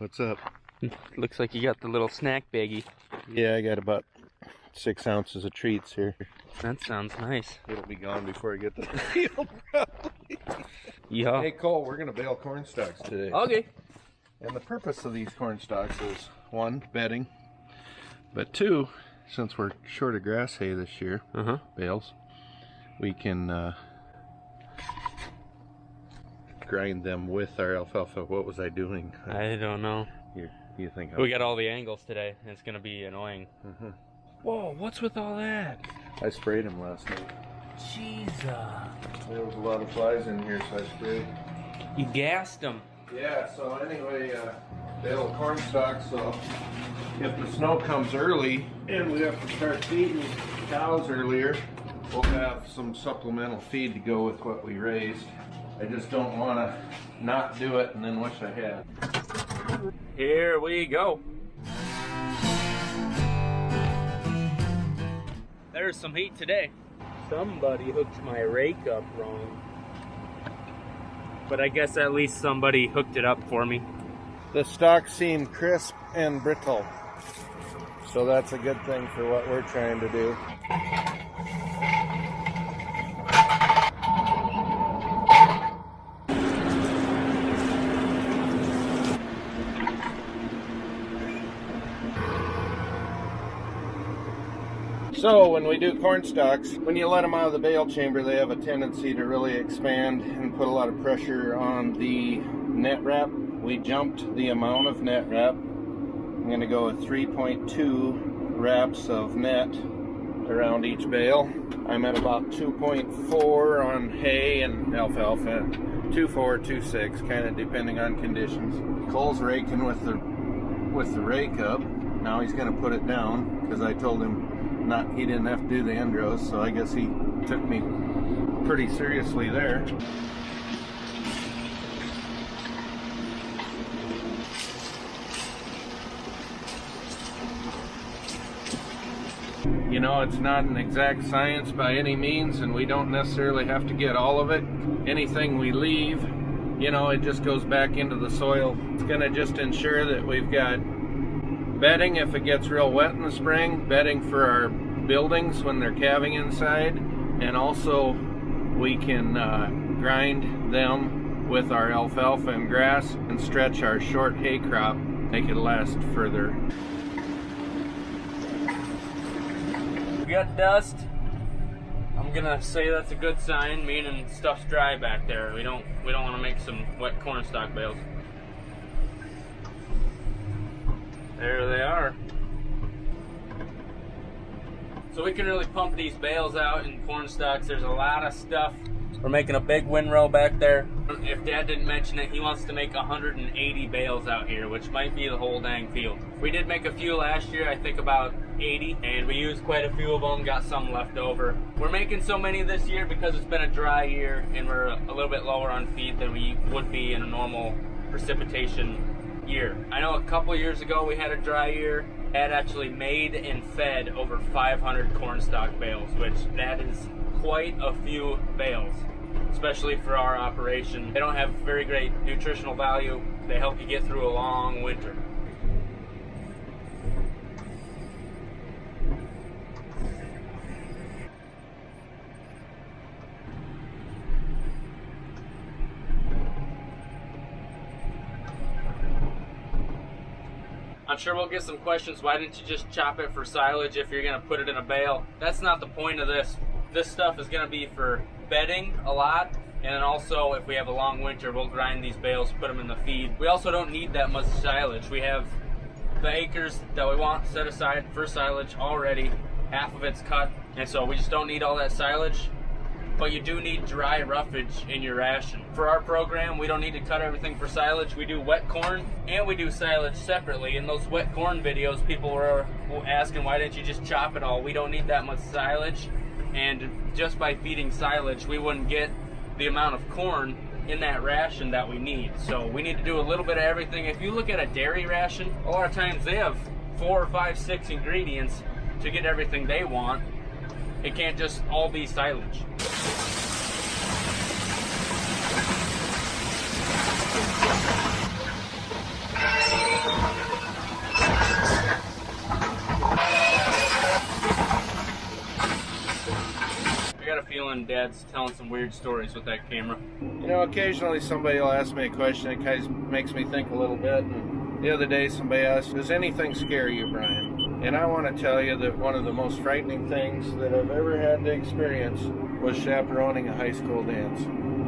What's up? Looks like you got the little snack baggie. Yeah, I got about 6 ounces of treats here. That sounds nice. It'll be gone before I get to the field, probably. Yeah. Hey, Cole, we're going to bale corn stalks today. Okay. And the purpose of these corn stalks is, 1, bedding. But 2, since we're short of grass hay this year, bales, we can grind them with our alfalfa. What was I doing? I don't know. You think we got all the angles today. It's going to be annoying. Whoa, what's with all that? I sprayed them last night. Jesus. There was a lot of flies in here, so I sprayed. You gassed them. Yeah, so anyway, bale corn stalks, so if the snow comes early and we have to start feeding cows earlier, we'll have some supplemental feed to go with what we raised. I just don't want to not do it and then wish I had. Here we go. There's some heat today. Somebody hooked my rake up wrong. But I guess at least somebody hooked it up for me. The stalks seem crisp and brittle, so that's a good thing for what we're trying to do. So when we do corn stalks, when you let them out of the bale chamber, they have a tendency to really expand and put a lot of pressure on the net wrap. We jumped the amount of net wrap. I'm going to go with 3.2 wraps of net around each bale. I'm at about 2.4 on hay and alfalfa, 2.4, 2.6, kind of depending on conditions. Cole's raking with the rake up. Now he's going to put it down because I told him he didn't have to do the end rows, so I guess he took me pretty seriously there. You know, it's not an exact science by any means, and we don't necessarily have to get all of it. Anything we leave, you know, it just goes back into the soil. It's going to just ensure that we've got bedding if it gets real wet in the spring, bedding for our buildings when they're calving inside, and also we can grind them with our alfalfa and grass and stretch our short hay crop, make it last further. We got dust. I'm gonna say that's a good sign, meaning stuff's dry back there. We don't want to make some wet corn stalk bales. There they are. So we can really pump these bales out in corn stalks. There's a lot of stuff. We're making a big windrow back there. If Dad didn't mention it, he wants to make 180 bales out here, which might be the whole dang field. We did make a few last year, I think about 80, and we used quite a few of them, got some left over. We're making so many this year because it's been a dry year and we're a little bit lower on feed than we would be in a normal precipitation year. I know a couple years ago we had a dry year. Dad actually made and fed over 500 corn stalk bales, which that is quite a few bales, especially for our operation. They don't have very great nutritional value. They help you get through a long winter. I'm sure we'll get some questions. Why didn't you just chop it for silage if you're going to put it in a bale? That's not the point of this. This stuff is going to be for bedding a lot, and then also if we have a long winter, we'll grind these bales, put them in the feed. We also don't need that much silage. We have the acres that we want set aside for silage already. Half of it's cut, and so we just don't need all that silage. But you do need dry roughage in your ration. For our program, we don't need to cut everything for silage. We do wet corn and we do silage separately. In those wet corn videos, people were asking, why didn't you just chop it all? We don't need that much silage. And just by feeding silage, we wouldn't get the amount of corn in that ration that we need. So we need to do a little bit of everything. If you look at a dairy ration, a lot of times they have 4, 5, 6 ingredients to get everything they want. It can't just all be silage. feeling Dad's telling some weird stories with that camera. You know, occasionally somebody will ask me a question that kind of makes me think a little bit. And the other day somebody asked, does anything scare you, Brian? And I want to tell you that one of the most frightening things that I've ever had to experience was chaperoning a high school dance.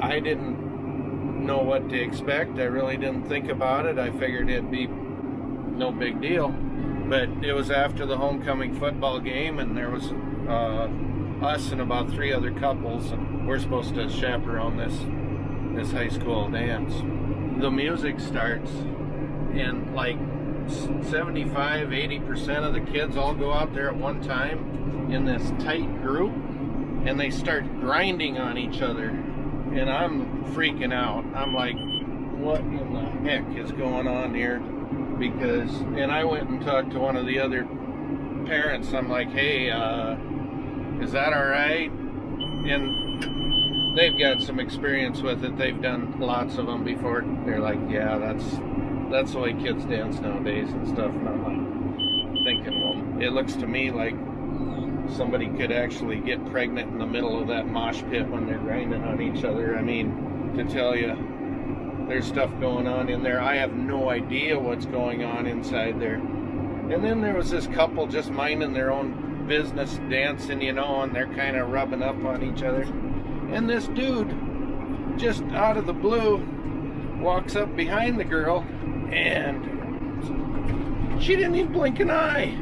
I didn't know what to expect. I really didn't think about it. I figured it'd be no big deal. But it was after the homecoming football game, and there was us and about 3 other couples, and we're supposed to chaperone this high school dance. The music starts, and like 75-80% of the kids all go out there at one time in this tight group, and they start grinding on each other, and I'm freaking out. I'm like, what in the heck is going on here? Because, and I went and talked to one of the other parents. I'm like, hey, is that all right? And they've got some experience with it. They've done lots of them before. They're like, yeah, that's the way kids dance nowadays and stuff. And I'm like thinking, well, it looks to me like somebody could actually get pregnant in the middle of that mosh pit when they're grinding on each other. I mean, to tell you, there's stuff going on in there. I have no idea what's going on inside there. And then there was this couple just minding their own business, dancing, you know, and they're kind of rubbing up on each other. And this dude, just out of the blue, walks up behind the girl, and she didn't even blink an eye.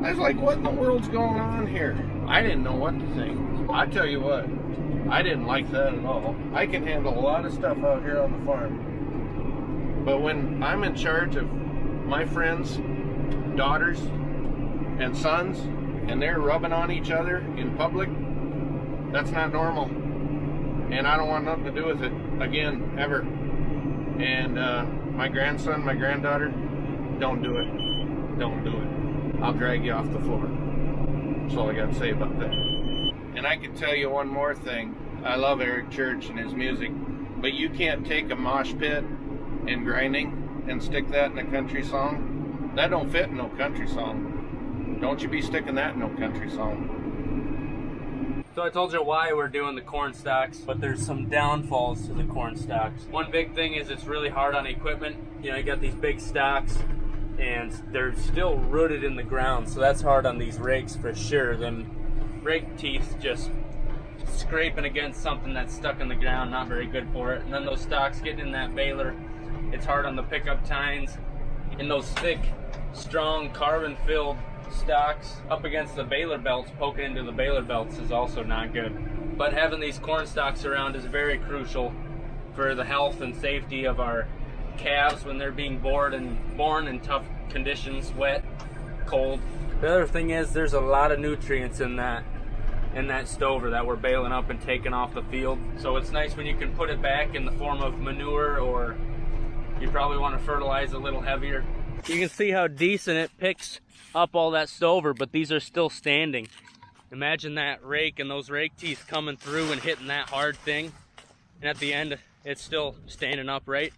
I was like, what in the world's going on here? I didn't know what to think. I tell you what, I didn't like that at all. I can handle a lot of stuff out here on the farm. But when I'm in charge of my friends' daughters and sons, and they're rubbing on each other in public, that's not normal. And I don't want nothing to do with it again, ever. And my grandson, my granddaughter, don't do it. Don't do it. I'll drag you off the floor. That's all I got to say about that. And I can tell you one more thing. I love Eric Church and his music, but you can't take a mosh pit and grinding and stick that in a country song. That don't fit in no country song. Don't you be sticking that in no country song. So I told you why we're doing the corn stalks, but there's some downfalls to the corn stalks. One big thing is it's really hard on equipment. You know, you got these big stalks and they're still rooted in the ground, so that's hard on these rakes for sure. Them rake teeth just scraping against something that's stuck in the ground, not very good for it. And then those stalks getting in that baler, it's hard on the pickup tines. And those thick, strong, carbon-filled stalks up against the baler belts, poking into the baler belts, is also not good. But having these corn stalks around is very crucial for the health and safety of our calves when they're being born in tough conditions, wet, cold. The other thing is there's a lot of nutrients in that stover that we're baling up and taking off the field. So it's nice when you can put it back in the form of manure, or you probably want to fertilize a little heavier. You can see how decent it picks up all that stover, but these are still standing. Imagine that rake and those rake teeth coming through and hitting that hard thing. And at the end, it's still standing upright.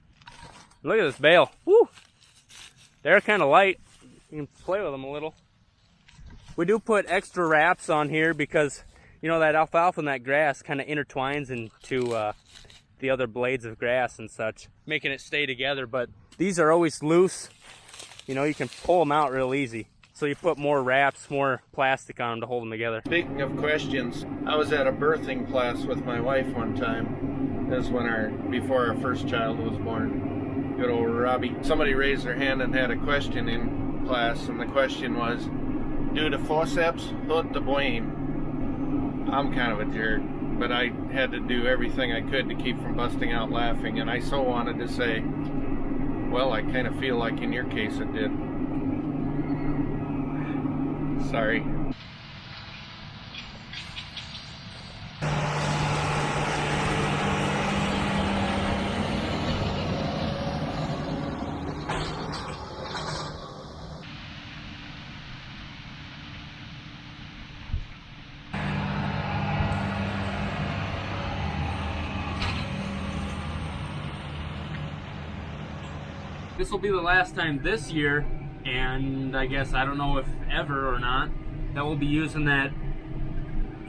Look at this bale. Woo! They're kind of light. You can play with them a little. We do put extra wraps on here because, you know, that alfalfa and that grass kind of intertwines into the other blades of grass and such, making it stay together. But these are always loose. You know, you can pull them out real easy. So you put more wraps, more plastic on them to hold them together. Speaking of questions, I was at a birthing class with my wife one time. This was before our first child was born. Good old Robbie. Somebody raised their hand and had a question in class, and the question was, do the forceps hurt the brain? I'm kind of a jerk, but I had to do everything I could to keep from busting out laughing, and I so wanted to say, well, I kind of feel like in your case it did. Sorry. This will be the last time this year, and I guess I don't know if ever or not, that we'll be using that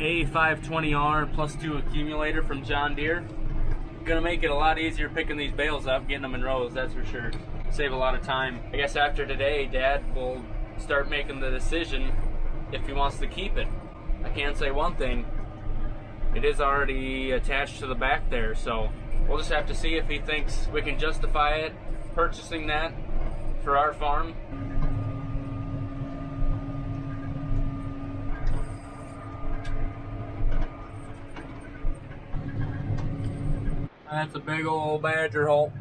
A520R plus 2 accumulator from John Deere. Gonna make it a lot easier picking these bales up, getting them in rows, that's for sure. Save a lot of time. I guess after today, Dad will start making the decision if he wants to keep it. I can say one thing, it is already attached to the back there, so we'll just have to see if he thinks we can justify it, purchasing that for our farm. That's a big old badger hole.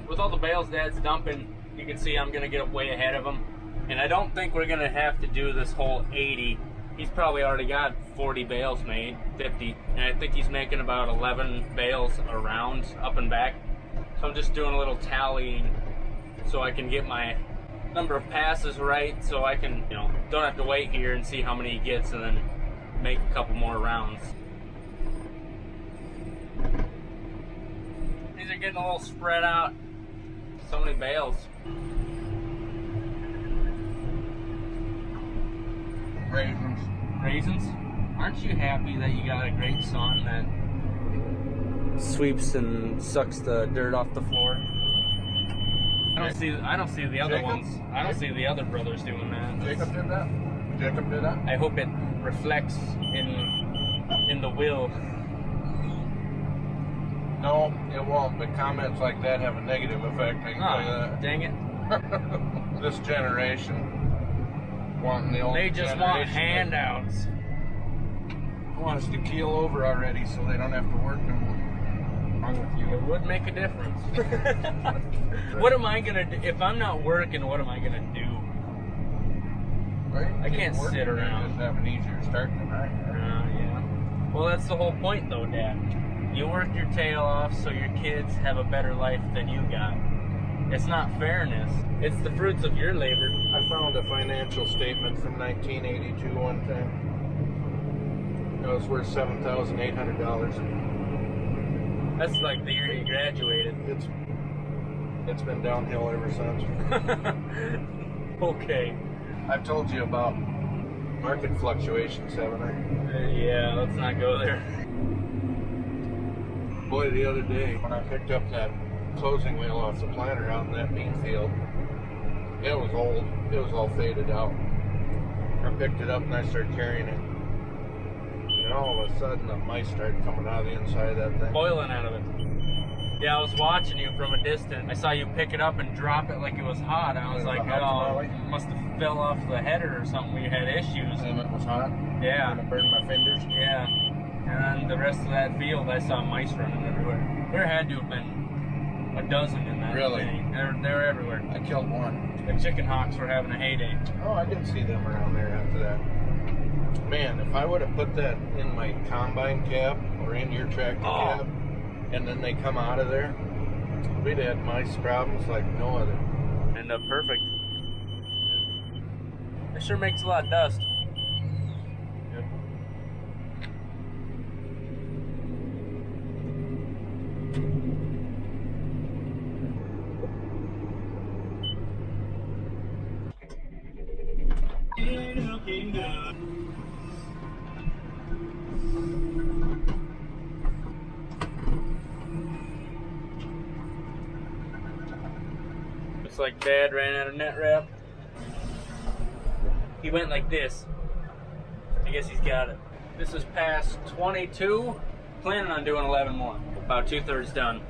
With all the bales Dad's dumping, you can see I'm gonna get way ahead of him. And I don't think we're gonna have to do this whole 80. He's probably already got 40 bales made, 50. And I think he's making about 11 bales around, up and back. So I'm just doing a little tallying so I can get my number of passes right, so I can, you know, don't have to wait here and see how many he gets and then make a couple more rounds. These are getting a little spread out. So many bales. Raisins. Raisins? Aren't you happy that you got a great son that sweeps and sucks the dirt off the floor? I don't see the other Jacob? ones. I don't see the other brothers doing that. Jacob did that? Jacob did that? I hope it reflects in the will. No, it won't, but comments like that have a negative effect. I can tell you that. Dang it. This generation wanting the old They just want generation handouts. want us to keel over already so they don't have to work no more. Wrong with you? It would make a difference. What am I gonna do? If I'm not working, what am I gonna do? Right? I can't Working, sit you around. Just have an easier start than I have. Yeah. Well, that's the whole point, though, Dad. You work your tail off so your kids have a better life than you got. It's not fairness. It's the fruits of your labor. I found a financial statement from 1982 one time. It was worth $7,800. That's like the year you graduated. It's been downhill ever since. Okay. I've told you about market fluctuations, haven't I? Yeah, let's not go there. Boy, the other day when I picked up that closing wheel off the planter out in that bean field, it was old. It was all faded out. I picked it up and I started carrying it. And all of a sudden, the mice started coming out of the inside of that thing. Boiling out of it. Yeah, I was watching you from a distance. I saw you pick it up and drop it like it was hot. I was It was like, a hot oh, tamale. it must have fell off the header or something. We had issues. And it was hot. Yeah. And it burned my fingers. Yeah. And then the rest of that field, I saw mice running everywhere. There had to have been a dozen in that Really? thing. They're everywhere. I killed one. The chicken hawks were having a heyday. Oh, I did see them around there after that. Man, if I would have put that in my combine cab or in your tractor cab, and then they come out of there, we'd had mice problems like no other. End up perfect. It sure makes a lot of dust. Yep. Looks like Dad ran out of Netwrap. He went like this. I guess he's got it. This is past 22. Planning on doing 11 more. About 2/3 done.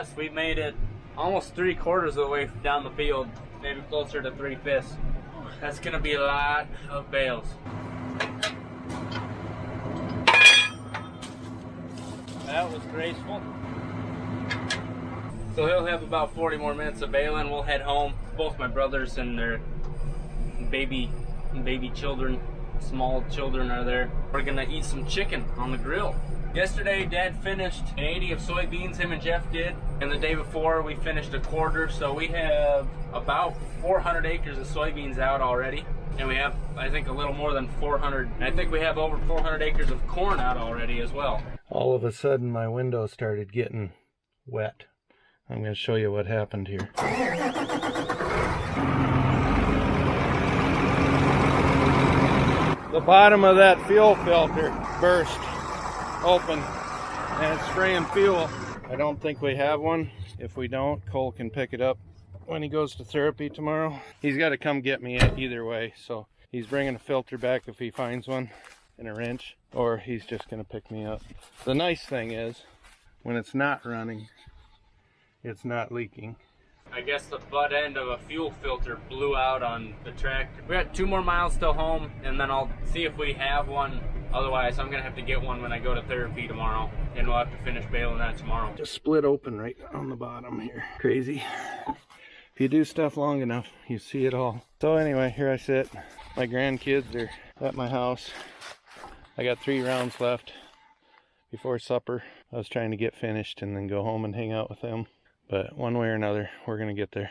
yes, we made it almost 3/4 of the way down the field, maybe closer to 3/5. That's gonna be a lot of bales. That was graceful. So he'll have about 40 more minutes of baling. We'll head home. Both my brothers and their baby children, small children are there. We're gonna eat some chicken on the grill. Yesterday, Dad finished an 80 of soybeans, him and Jeff did. And the day before, we finished 1/4. So we have about 400 acres of soybeans out already. And we have, I think, a little more than 400. I think we have over 400 acres of corn out already as well. All of a sudden, my window started getting wet. I'm going to show you what happened here. The bottom of that fuel filter burst open and it's spraying fuel. I don't think we have one. If we don't, Cole can pick it up when he goes to therapy tomorrow. He's got to come get me either way, so he's bringing a filter back if he finds one and a wrench, or he's just going to pick me up. The nice thing is, when it's not running, it's not leaking. I guess the butt end of a fuel filter blew out on the tractor. We got 2 more miles till home, and then I'll see if we have one. Otherwise, I'm gonna have to get one when I go to therapy tomorrow, and we'll have to finish baling that tomorrow. Just split open right on the bottom here. Crazy. If you do stuff long enough, you see it all. So anyway, here I sit. My grandkids are at my house. I got 3 rounds left before supper. I was trying to get finished and then go home and hang out with them. But one way or another, we're gonna get there.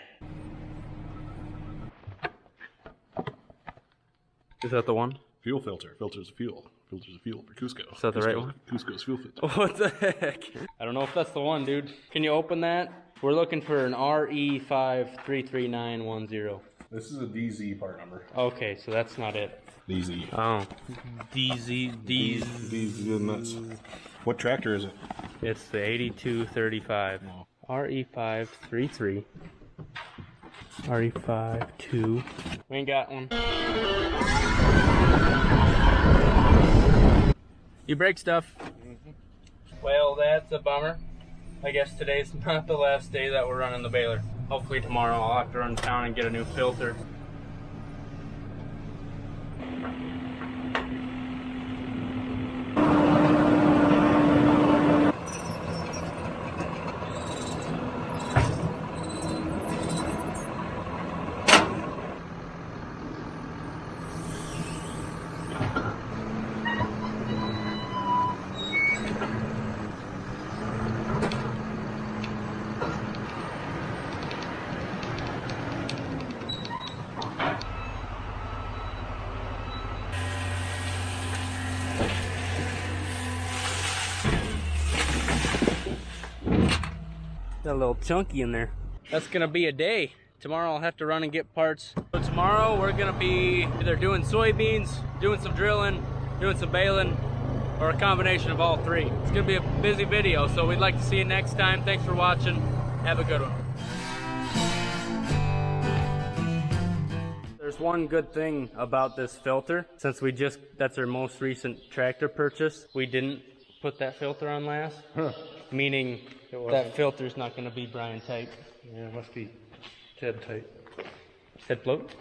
Is that the one? Fuel filter. Filters of fuel. Filters of fuel for Cusco. Is that the right one? Cusco's fuel filter. What the heck? I don't know if that's the one, dude. Can you open that? We're looking for an RE533910. This is a DZ part number. Okay, so that's not it. DZ. Oh. DZ. DZ nuts. What tractor is it? It's the 8235. Oh. RE533. RE52. We ain't got one. You break stuff. Well, that's a bummer. I guess today's not the last day that we're running the baler. Hopefully tomorrow I'll have to run down and get a new filter. Got a little chunky in there. That's gonna be a day. Tomorrow I'll have to run and get parts. So tomorrow we're gonna be either doing soybeans, doing some drilling, doing some baling, or a combination of all 3. It's gonna be a busy video, so we'd like to see you next time. Thanks for watching. Have a good one. There's one good thing about this filter. Since that's our most recent tractor purchase, we didn't put that filter on last. Meaning that filter's not going to be Brian tight. Yeah, it must be Ted tight. Ted float?